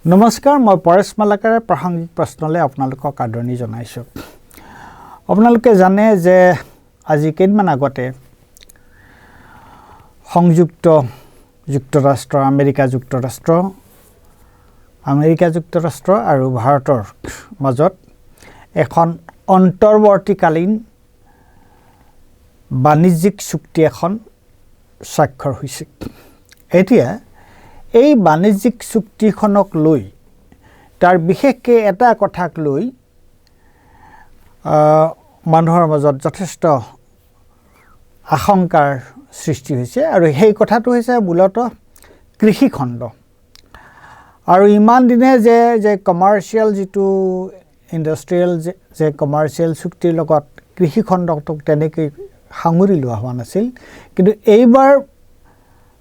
নমস্কাৰ, মই পৰেশ মালাকাৰে প্ৰাসংগিক প্ৰশ্নলৈ আপোনালোকক আদৰণি জনাইছোঁ। আপোনালোকে জানে যে আজি কেইদিনমান আগতে সংযুক্ত যুক্তৰাষ্ট্ৰ আমেৰিকা যুক্তৰাষ্ট্ৰ আৰু ভাৰতৰ মাজত এখন অন্তৰ্বৰ্তীকালীন বাণিজ্যিক চুক্তি এখন স্বাক্ষৰ হৈছে। এতিয়া এই বাণিজ্যিক চুক্তিখনক লৈ তাৰ বিশেষকৈ এটা কথাক লৈ মানুহৰ মাজত যথেষ্ট আশংকাৰ সৃষ্টি হৈছে আৰু সেই কথাটো হৈছে মূলতঃ কৃষিখণ্ড। আৰু ইমান দিনে যে কমাৰ্চিয়েল যিটো ইণ্ডাষ্ট্ৰিয়েল যে কমাৰ্চিয়েল চুক্তিৰ লগত কৃষিখণ্ডটোক তেনেকৈ সাঙুৰি লোৱা হোৱা নাছিল, কিন্তু এইবাৰ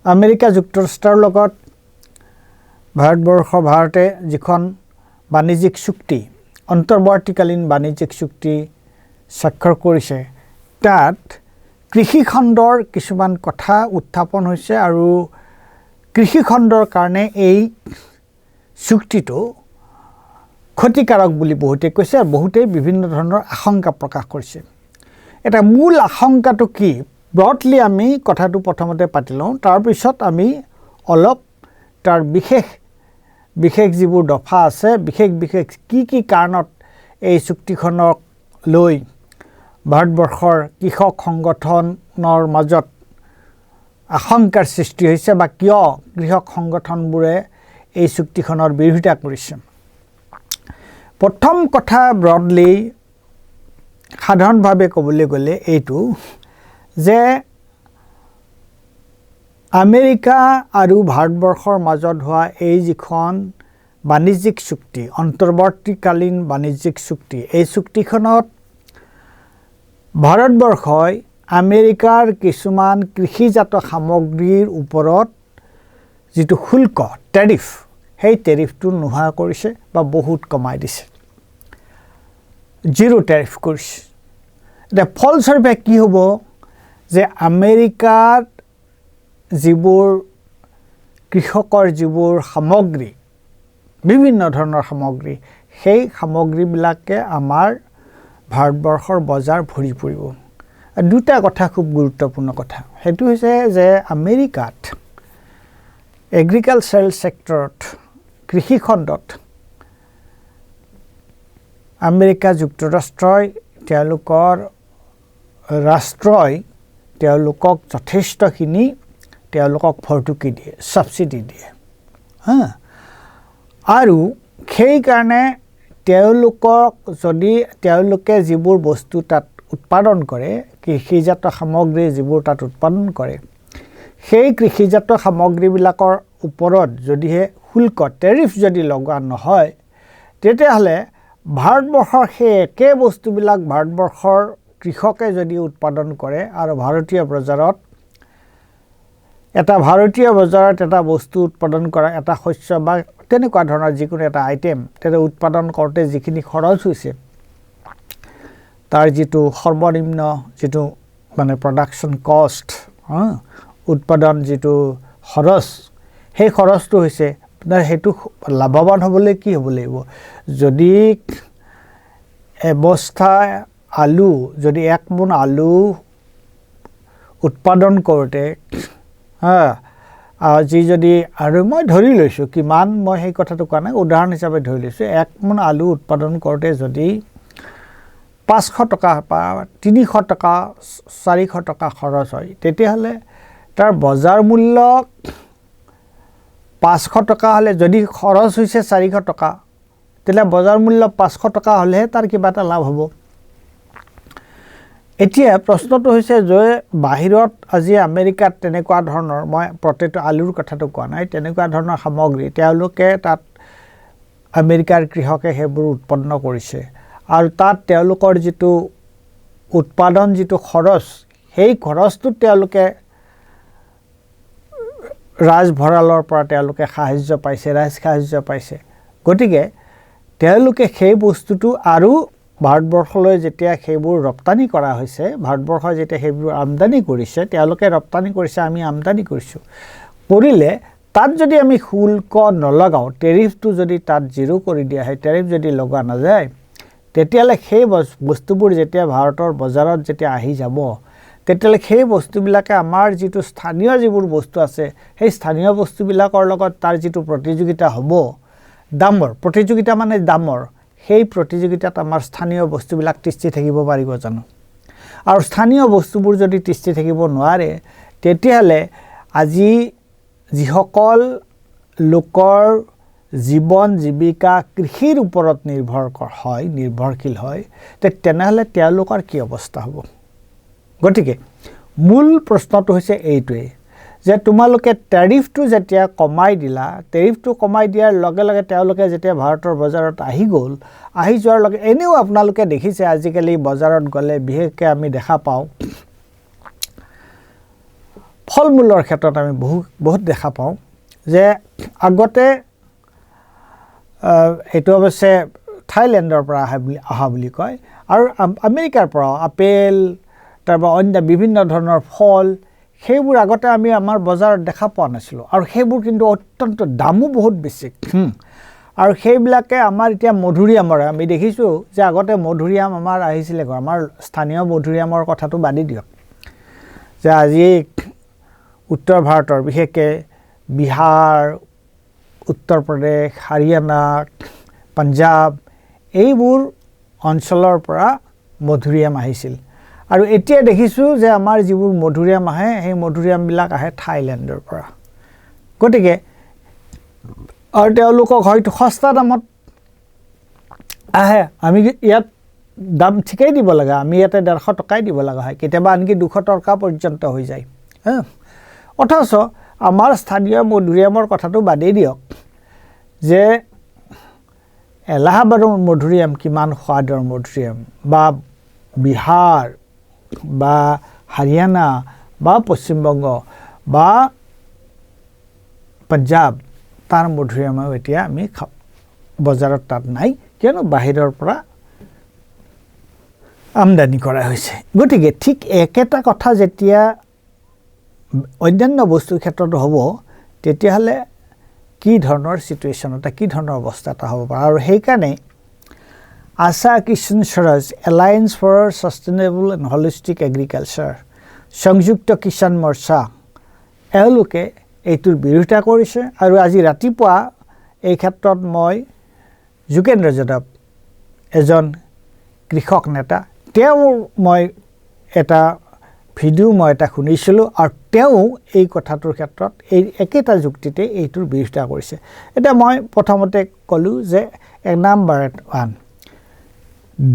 আমেৰিকা যুক্তৰাষ্ট্ৰৰ লগত ভাৰতে যিখন বাণিজ্যিক চুক্তি অন্তৰ্বৰ্তীকালীন বাণিজ্যিক চুক্তি স্বাক্ষৰ কৰিছে, তাত কৃষিখণ্ডৰ কিছুমান কথা উত্থাপন হৈছে আৰু কৃষিখণ্ডৰ কাৰণে এই চুক্তিটো ক্ষতিকাৰক বুলি বহুতে কৈছে আৰু বহুতেই বিভিন্ন ধৰণৰ আশংকা প্ৰকাশ কৰিছে। এটা মূল আশংকাটো কি, ব্ৰডলি আমি কথাটো প্ৰথমতে পাতি লওঁ, তাৰপিছত আমি অলপ তাৰ বিশেষ যিবোৰ দফা আছে, বিশেষ কি কাৰণত এই চুক্তিখনক লৈ ভাৰতবৰ্ষৰ কৃষক সংগঠনৰ মাজত আশংকাৰ সৃষ্টি হৈছে বা কিয় কৃষক সংগঠনবোৰে এই চুক্তিখনৰ বিৰোধিতা কৰিছে। প্ৰথম কথা ব্ৰডলি সাধাৰণভাৱে ক'বলৈ গ'লে এইটো যে আমেৰিকা আৰু ভাৰতবৰ্ষৰ মাজত হোৱা এই যিখন বাণিজ্যিক চুক্তি অন্তৰ্বৰ্তীকালীন বাণিজ্যিক চুক্তি, এই চুক্তিখনত ভাৰতবৰ্ষই আমেৰিকাৰ কিছুমান কৃষিজাত সামগ্ৰীৰ ওপৰত যিটো শুল্ক টেৰিফ, সেই টেৰিফটো নোহোৱা কৰিছে বা বহুত কমাই দিছে, জিৰ' টেৰিফ কৰিছে। এতিয়া ফলস্বৰূপে কি হ'ব যে আমেৰিকাত যিবোৰ কৃষকৰ যিবোৰ সামগ্ৰী, বিভিন্ন ধৰণৰ সামগ্ৰী, সেই সামগ্ৰীবিলাকে আমাৰ ভাৰতবৰ্ষৰ বজাৰ ভৰি পৰিব। দুটা কথা খুব গুৰুত্বপূৰ্ণ কথা, সেইটো হৈছে যে আমেৰিকাত এগ্ৰিকালচাৰেল ছেক্টৰত, কৃষিখণ্ডত আমেৰিকা যুক্তৰাষ্ট্ৰই তেওঁলোকৰ ৰাষ্ট্ৰই তেওঁলোকক যথেষ্টখিনি ভৰ্তুকি দিয়ে, ছাবচিডি দিয়ে আৰু সেইকাৰণে তেওঁলোকে যিবোৰ বস্তু তাত উৎপাদন কৰে, কৃষিজাত সামগ্ৰী যিবোৰ তাত উৎপাদন কৰে, সেই কৃষিজাত সামগ্ৰীবিলাকৰ ওপৰত যদিহে শুল্ক টেৰিফ যদি লগোৱা নহয়, তেতিয়াহ'লে ভাৰতবৰ্ষৰ সেই একে বস্তুবিলাক ভাৰতবৰ্ষৰ কৃষকে যদি উৎপাদন কৰে আৰু ভাৰতীয় বজাৰত এটা বস্তু উৎপাদন কৰা, এটা শস্য বা তেনেকুৱা ধৰণৰ যিকোনো এটা আইটেম উৎপাদন কৰোঁতে যিখিনি খৰচ হৈছে, তাৰ যিটো সৰ্বনিম্ন যিটো মানে প্ৰডাকশ্যন কষ্ট, উৎপাদন যিটো খৰচ, সেই খৰচটো হৈছে সেইটো লাভৱান হ'বলৈ কি হ'ব লাগিব, যদি এবস্তা আলু, যদি 1 মোন আলু উৎপাদন কৰোঁতে যদি আৰু মই ধৰি লৈছোঁ কিমান, মই সেই কথাটো কোৱা নাই, উদাহৰণ হিচাপে ধৰি লৈছোঁ 1 মোন আলু উৎপাদন কৰোঁতে যদি 500 টকা বা 300 টকা 400 টকা খৰচ হয়, তেতিয়াহ'লে তাৰ বজাৰ মূল্য 500 টকা হ'লে, যদি খৰচ হৈছে 400 টকা, তেতিয়াহ'লে বজাৰ মূল্য 500 টকা হ'লেহে তাৰ কিবা এটা লাভ হ'ব। এতিয়া প্ৰশ্নটো হৈছে যে বাহিৰত আজি আমেৰিকাত তেনেকুৱা ধৰণৰ, মই প্ৰতিটো আলুৰ কথাটো কোৱা নাই, তেনেকুৱা ধৰণৰ সামগ্ৰী তেওঁলোকে তাত আমেৰিকাৰ কৃষকে সেইবোৰ উৎপন্ন কৰিছে আৰু তাত তেওঁলোকৰ যিটো উৎপাদন যিটো খৰচ, সেই খৰচটোত তেওঁলোকে ৰাজভঁৰালৰ পৰা তেওঁলোকে সাহায্য পাইছে, ৰাইজ সাহায্য পাইছে। গতিকে তেওঁলোকে সেই বস্তুটো আৰু ভাৰতবৰ্ষলৈ যেতিয়া সেইবোৰ ৰপ্তানি কৰা হৈছে, ভাৰতবৰ্ষই যেতিয়া সেইবোৰ আমদানি কৰিছে, তেওঁলোকে ৰপ্তানি কৰিছে, আমি আমদানি কৰিছোঁ, কৰিলে তাত যদি আমি শুল্ক নলগাওঁ, টেৰিফটো যদি তাত জিৰ' কৰি দিয়া হয়, টেৰিফ যদি লগোৱা নাযায়, তেতিয়াহ'লে সেই বস্তুবোৰ যেতিয়া ভাৰতৰ বজাৰত যেতিয়া আহি যাব, তেতিয়াহ'লে সেই বস্তুবিলাকে আমাৰ যিটো স্থানীয় যিবোৰ বস্তু আছে, সেই স্থানীয় বস্তুবিলাকৰ লগত তাৰ যিটো প্ৰতিযোগিতা হ'ব, দামৰ প্ৰতিযোগিতা মানে দামৰ, সেই প্ৰতিযোগিতাত আমাৰ স্থানীয় বস্তুবিলাক তিষ্ঠি থাকিব পাৰিব জানো? আৰু স্থানীয় বস্তুবোৰ যদি তিষ্ঠি থাকিব নোৱাৰে, তেতিয়াহ'লে আজি যিসকল লোকৰ জীৱন জীৱিকা কৃষিৰ ওপৰত নিৰ্ভৰশীল হয়, তেনেহ'লে তেওঁলোকৰ কি অৱস্থা হ'ব? গতিকে মূল প্ৰশ্নটো হৈছে এইটোৱেই যে তোমালোকে টেৰিফটো যেতিয়া কমাই দিলা, টেৰিফটো কমাই দিয়াৰ লগে লগে তেওঁলোকে যেতিয়া ভাৰতৰ বজাৰত আহি গ'ল, আহি যোৱাৰ লগে এনেও আপোনালোকে দেখিছে আজিকালি বজাৰত গ'লে বিশেষকৈ আমি দেখা পাওঁ, ফল মূলৰ ক্ষেত্ৰত আমি বহুত দেখা পাওঁ যে আগতে এইটো অৱশ্যে থাইলেণ্ডৰ পৰা অহা বুলি কয়, আৰু আমেৰিকাৰ পৰাও আপেল, তাৰপৰা অন্য বিভিন্ন ধৰণৰ ফল, সেইবোৰ আগতে আমি আমাৰ বজাৰত দেখা পোৱা নাছিলোঁ, আৰু সেইবোৰ কিন্তু অত্যন্ত দামো বহুত বেছি। আৰু সেইবিলাকে আমাৰ এতিয়া মধুৰিআমৰ, আমি দেখিছোঁ যে আগতে মধুৰিআম আমাৰ আহিছিলে, আমাৰ স্থানীয় মধুৰিআমৰ কথাটো বাদি দিয়ক, যে আজি উত্তৰ ভাৰতৰ বিশেষকৈ বিহাৰ, উত্তৰ প্ৰদেশ, হাৰিয়ানা, পাঞ্জাৱ এইবোৰ অঞ্চলৰ পৰা মধুৰিআম আহিছিল, আৰু এতিয়া দেখিছোঁ যে আমাৰ যিবোৰ মধুৰিআম আহে, সেই মধুৰিআমবিলাক আহে থাইলেণ্ডৰ পৰা। গতিকে আৰু তেওঁলোকক হয়তো সস্তা দামত আহে, আমি ইয়াত দাম ঠিকেই দিব লাগে, আমি ইয়াতে 150 টকাই দিব লগা হয়, কেতিয়াবা আনকি 200 টকা পৰ্যন্ত হৈ যায়। অথচ আমাৰ স্থানীয় মধুৰিআমৰ কথাটো বাদেই দিয়ক, যে এলাহাবাদৰ মধুৰিআম কিমান সোৱাদৰ মধুৰিআম, বা বিহাৰ বা হাৰিয়ানা বা পশ্চিমবংগ বা পাঞ্জাৱ, তাৰ মধুৰিআমো এতিয়া আমি বজাৰত তাত নাই, কিয়নো বাহিৰৰ পৰা আমদানি কৰা হৈছে। গতিকে ঠিক একেটা কথা যেতিয়া অন্যান্য বস্তুৰ ক্ষেত্ৰত হ'ব, তেতিয়াহ'লে কি ধৰণৰ চিটুৱেশ্যন এটা, কি ধৰণৰ অৱস্থা এটা হ'ব পাৰে। আৰু সেইকাৰণে Asha Kisan Swaraj, alliance for sustainable and holistic agriculture, Samyukta Kisan মৰ্চা, এওঁলোকে এইটোৰ বিৰোধিতা কৰিছে। আৰু আজি ৰাতিপুৱা এই ক্ষেত্ৰত মই যোগেন্দ্ৰ যাদৱ, এজন কৃষক নেতা, মই এটা ভিডিঅ' শুনিছিলোঁ, আৰু তেওঁ এই কথাটোৰ ক্ষেত্ৰত এই একেটা যুক্তিতে এইটোৰ বিৰোধিতা কৰিছে। এতিয়া মই প্ৰথমতে ক'লোঁ যে number 1,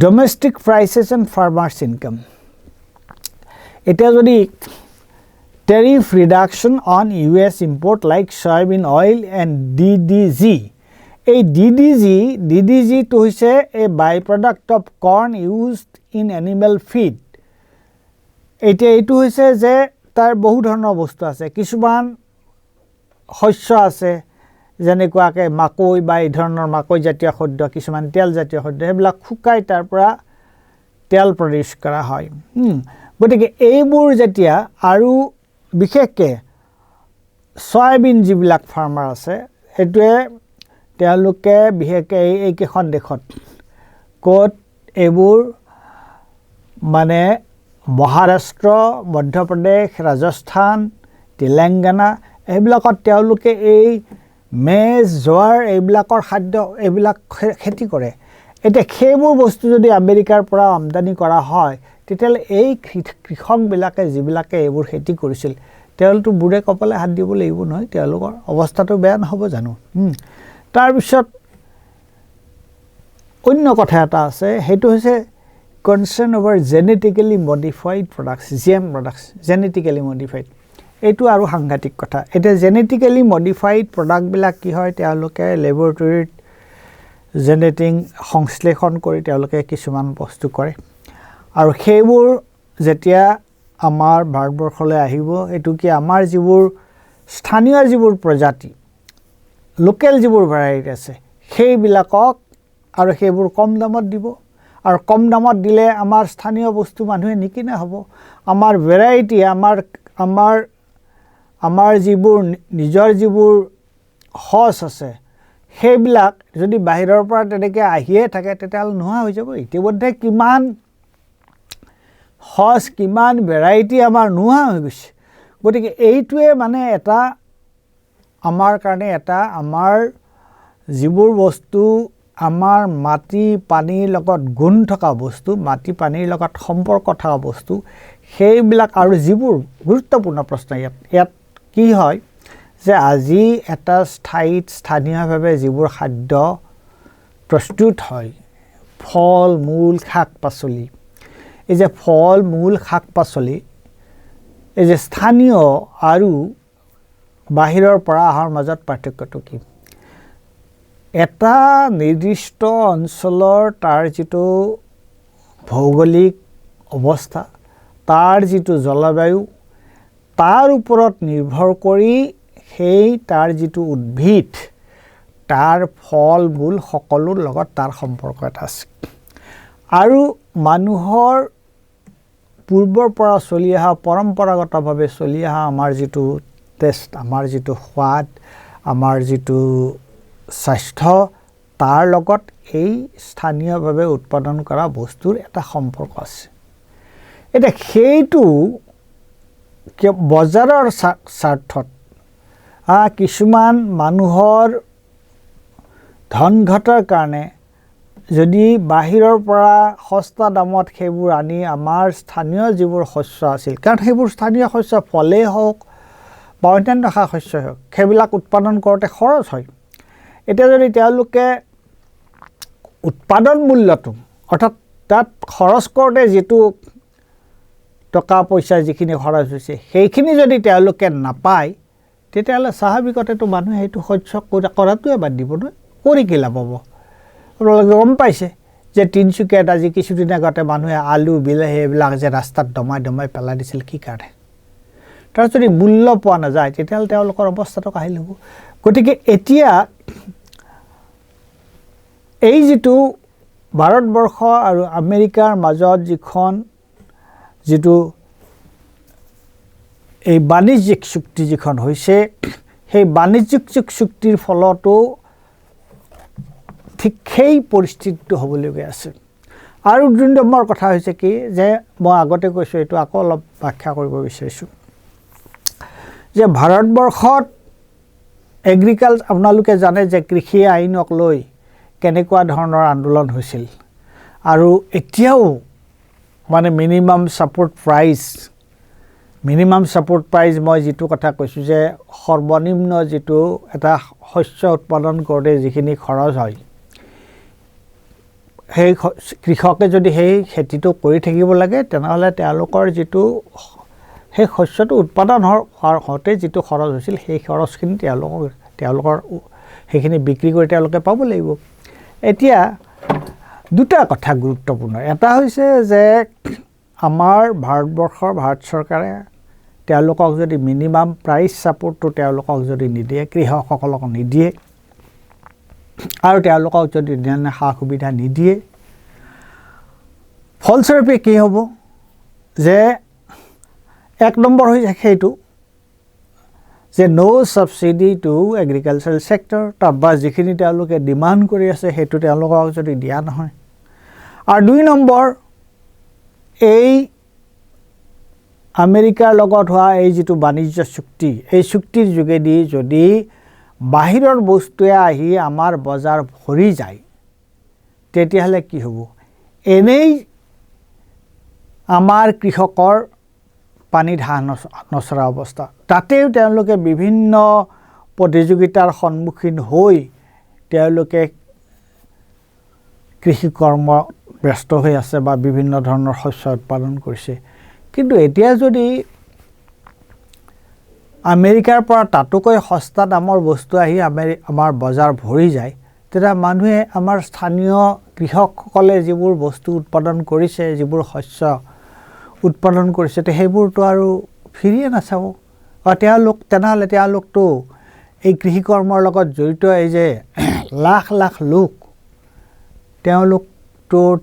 domestic prices and farmers income. এতিয়া যদি tariff reduction on US import like soybean oil and DDG, এই DDGটো হৈছে a by product of corn used in animal feed. এতিয়া এইটো হৈছে যে তাৰ বহু ধৰণৰ বস্তু আছে, কিছুমান শস্য আছে যেনেকুৱাকৈ মাকৈ বা এই ধৰণৰ মাকৈ জাতীয় খাদ্য, কিছুমান তেলজাতীয় খাদ্য, সেইবিলাক শুকাই তাৰ পৰা তেল প্ৰডিউচ কৰা হয়। গতিকে এইবোৰ যেতিয়া, আৰু বিশেষকৈ চয়াবিন যিবিলাক ফাৰ্মাৰ আছে, সেইটোৱে তেওঁলোকে বিশেষকৈ এইকেইখন দেশত ক'ত এইবোৰ মানে মহাৰাষ্ট্ৰ, মধ্যপ্ৰদেশ, ৰাজস্থান, তেলেংগানা এইবিলাকত তেওঁলোকে এই মেজ, জোৱাৰ এইবিলাকৰ খাদ্য এইবিলাক খেতি কৰে। এতিয়া সেইবোৰ বস্তু যদি আমেৰিকাৰ পৰা আমদানি কৰা হয়, তেতিয়াহ'লে এই কৃষকবিলাকে যিবিলাকে এইবোৰ খেতি কৰিছিল, তেওঁলোকতো বুঢ়ে কপালে হাত দিব লাগিব নহয়, তেওঁলোকৰ অৱস্থাটো বেয়া নহ'ব জানো? তাৰপিছত অন্য কথা এটা আছে, সেইটো হৈছে concerned over genetically modified products, GM products, genetically modified. এইটো আৰু সাংঘাতিক কথা। এতিয়া জেনেটিকেলি মডিফাইড প্ৰডাক্টবিলাক কি হয়, তেওঁলোকে লেবৰেটৰীত জেনেটিক সংশ্লেষণ কৰি তেওঁলোকে কিছুমান বস্তু কৰে, আৰু সেইবোৰ যেতিয়া আমাৰ ভাৰতবৰ্ষলৈ আহিব, এইটো কি আমাৰ যিবোৰ স্থানীয় যিবোৰ প্ৰজাতি, লোকেল যিবোৰ ভেৰাইটি আছে, সেইবিলাকক আৰু সেইবোৰ কম দামত দিব, আৰু কম দামত দিলে আমাৰ স্থানীয় বস্তু মানুহে নিকিনা হ'ব। আমাৰ ভেৰাইটি, আমাৰ আমাৰ যিবোৰ নিজৰ যিবোৰ সঁচ আছে সেইবিলাক যদি বাহিৰৰ পৰা তেনেকৈ আহিয়ে থাকে তেতিয়াহ'লে নোহোৱা হৈ যাব। ইতিমধ্যে কিমান সঁচ কিমান ভেৰাইটি আমাৰ নোহোৱা হৈ গৈছে। গতিকে এইটোৱে মানে এটা আমাৰ কাৰণে এটা আমাৰ যিবোৰ বস্তু আমাৰ মাটি পানীৰ লগত গুণ থকা বস্তু, মাটি পানীৰ লগত সম্পৰ্ক থকা বস্তু, সেইবিলাক আৰু যিবোৰ গুৰুত্বপূৰ্ণ প্ৰশ্ন ইয়াত কি হয় যে আজি এটা স্থানীয়ভাৱে যিবোৰ খাদ্য প্ৰস্তুত হয়, ফল মূল শাক পাচলি, এই যে ফল মূল শাক পাচলি এই যে স্থানীয় আৰু বাহিৰৰ পৰা অহাৰ মাজত পাৰ্থক্যটো কি? এটা নিৰ্দিষ্ট অঞ্চলৰ তাৰ যিটো ভৌগোলিক অৱস্থা, তাৰ যিটো জলবায়ু, তাৰ ওপৰত নিৰ্ভৰ কৰি সেই তাৰ যিটো উদ্ভিদ, তাৰ ফল মূল সকলোৰ লগত তাৰ সম্পৰ্ক এটা আছে। আৰু মানুহৰ পূৰ্বৰ পৰা চলি অহা পৰম্পৰাগতভাৱে চলি অহা আমাৰ যিটো টেষ্ট, আমাৰ যিটো সোৱাদ, আমাৰ যিটো স্বাস্থ্য, তাৰ লগত এই স্থানীয়ভাৱে উৎপাদন কৰা বস্তুৰ এটা সম্পৰ্ক আছে। এতিয়া সেইটো বজাৰৰ স্বাৰ্থত কিছুমান মানুহৰ ধন ঘটাৰ কাৰণে যদি বাহিৰৰ পৰা সস্তা দামত সেইবোৰ আনি আমাৰ স্থানীয় যিবোৰ শস্য আছিল, কাৰণ সেইবোৰ স্থানীয় শস্য ফলেই হওক বা অন্যান্য শস্যই হওক, সেইবিলাক উৎপাদন কৰোঁতে খৰচ হয়। এতিয়া যদি তেওঁলোকে উৎপাদন মূল্যটো অৰ্থাৎ তাত খৰচ কৰোঁতে যিটো টকা পইচা যিখিনি খৰচ হৈছে সেইখিনি যদি তেওঁলোকে নাপায়, তেতিয়াহ'লে স্বাভাৱিকতেতো মানুহে সেইটো শস্য কৰাটোৱে বাদ দিব নহয়, কৰি কি লাভ হ'ব? আপোনালোকে গম পাইছে যে তিনিচুকীয়াত আজি কিছুদিন আগতে মানুহে আলু বিলাহী এইবিলাক যে ৰাস্তাত দমাই দমাই পেলাই দিছিল, কি কাৰণে? তাৰ যদি মূল্য পোৱা নাযায় তেতিয়াহ'লে তেওঁলোকৰ অৱস্থাটো কাহিল হ'ব। গতিকে এতিয়া এই যিটো ভাৰতবৰ্ষ আৰু আমেৰিকাৰ মাজত যিটো এই বাণিজ্যিক চুক্তি যিখন হৈছে, সেই বাণিজ্যিক চুক্তিৰ ফলতো ঠিক সেই পৰিস্থিতিটো হ'বলৈ গৈ আছে। আৰু ২ নম্বৰ কথা হৈছে কি, যে মই আগতে কৈছোঁ, এইটো আকৌ অলপ ব্যাখ্যা কৰিব বিচাৰিছোঁ যে ভাৰতবৰ্ষত আপোনালোকে জানে যে কৃষি আইনক লৈ কেনেকুৱা ধৰণৰ আন্দোলন হৈছিল। আৰু এতিয়াও মানে মিনিমাম ছাপোৰ্ট প্ৰাইচ মই যিটো কথা কৈছোঁ যে সৰ্বনিম্ন যিটো এটা শস্য উৎপাদন কৰোঁতে যিখিনি খৰচ হয়, সেই কৃষকে যদি সেই খেতিটো কৰি থাকিব লাগে তেনেহ'লে তেওঁলোকৰ যিটো সেই শস্যটো উৎপাদন হওঁতে যিটো খৰচ হৈছিল সেই খৰচখিনি তেওঁলোকৰ সেইখিনি বিক্ৰী কৰি তেওঁলোকে পাব লাগিব। এতিয়া দুটা কথা গুৰুত্বপূৰ্ণ। এটা হৈছে যে আমাৰ ভাৰত চৰকাৰে তেওঁলোকক যদি মিনিমাম প্ৰাইচ ছাপোৰ্টটো তেওঁলোকক যদি নিদিয়ে, কৃষকসকলক নিদিয়ে, আৰু তেওঁলোকক যদি অন্যান্য সা সুবিধা নিদিয়ে, ফলস্বৰূপে কি হ'ব যে ১ নম্বৰ হৈছে সেইটো যে ন' ছাবচিডি টু এগ্ৰিকালচাৰেল ছেক্টৰ, তাত বা যিখিনি তেওঁলোকে ডিমাণ্ড কৰি আছে সেইটো তেওঁলোকক যদি দিয়া নহয়। আৰু ২ নম্বৰ, এই আমেৰিকাৰ লগত হোৱা এই যিটো বাণিজ্য চুক্তি, এই চুক্তিৰ যোগেদি যদি বাহিৰৰ বস্তুৱে আহি আমাৰ বজাৰ ভৰি যায়, তেতিয়াহ'লে কি হ'ব? এনেই আমাৰ কৃষকৰ পানীত হাঁহ নচৰা অৱস্থা, তাতেও তেওঁলোকে বিভিন্ন প্ৰতিযোগিতাৰ সন্মুখীন হৈ তেওঁলোকে কৃষি কৰ্ম ব্যস্ত হৈ আছে বা বিভিন্ন ধৰণৰ শস্য উৎপাদন কৰিছে। কিন্তু এতিয়া যদি আমেৰিকাৰ পৰা তাতোকৈ সস্তা দামৰ বস্তু আহি আমাৰ বজাৰ ভৰি যায়, তেতিয়া মানুহে আমাৰ স্থানীয় কৃষকসকলে যিবোৰ বস্তু উৎপাদন কৰিছে, যিবোৰ শস্য উৎপাদন কৰিছে, সেইবোৰতো আৰু ফিৰিয়ে নাচাব। তেনেহ'লে তেওঁলোকতো এই কৃষি কৰ্মৰ লগত জড়িত এই যে লাখ লাখ লোক,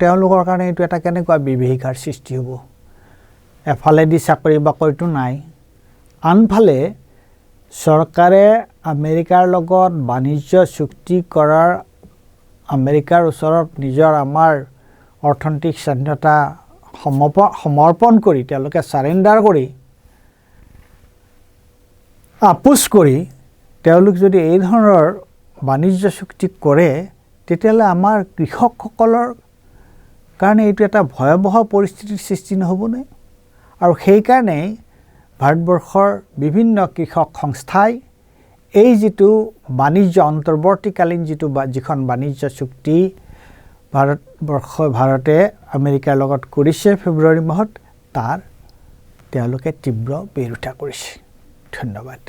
তেওঁলোকৰ কাৰণে এইটো এটা কেনেকুৱা বিভীষিকাৰ সৃষ্টি হ'ব। এফালেদি চাকৰি বাকৰিটো নাই, আনফালে চৰকাৰে আমেৰিকাৰ লগত বাণিজ্য চুক্তি কৰাৰ আমেৰিকাৰ ওচৰত নিজৰ আমাৰ অৰ্থনৈতিক স্বাধীনতা সমৰ্পণ কৰি তেওঁলোকে চাৰেণ্ডাৰ কৰি আপোচ কৰি তেওঁলোক যদি এই ধৰণৰ বাণিজ্য চুক্তি কৰে তেতিয়াহ'লে আমাৰ কৃষকসকলৰ কাৰণে এইটো এটা ভয়াৱহ পৰিস্থিতিৰ সৃষ্টি নহ'বনে? আৰু সেইকাৰণেই ভাৰতবৰ্ষৰ বিভিন্ন কৃষক সংস্থাই এই যিটো বাণিজ্য অন্তৰ্বৰ্তীকালীন যিখন বাণিজ্য চুক্তি ভাৰতে আমেৰিকাৰ লগত কৰিছে ফেব্ৰুৱাৰী মাহত, তাৰ তেওঁলোকে তীব্ৰ বিৰোধিতা কৰিছে। ধন্যবাদ।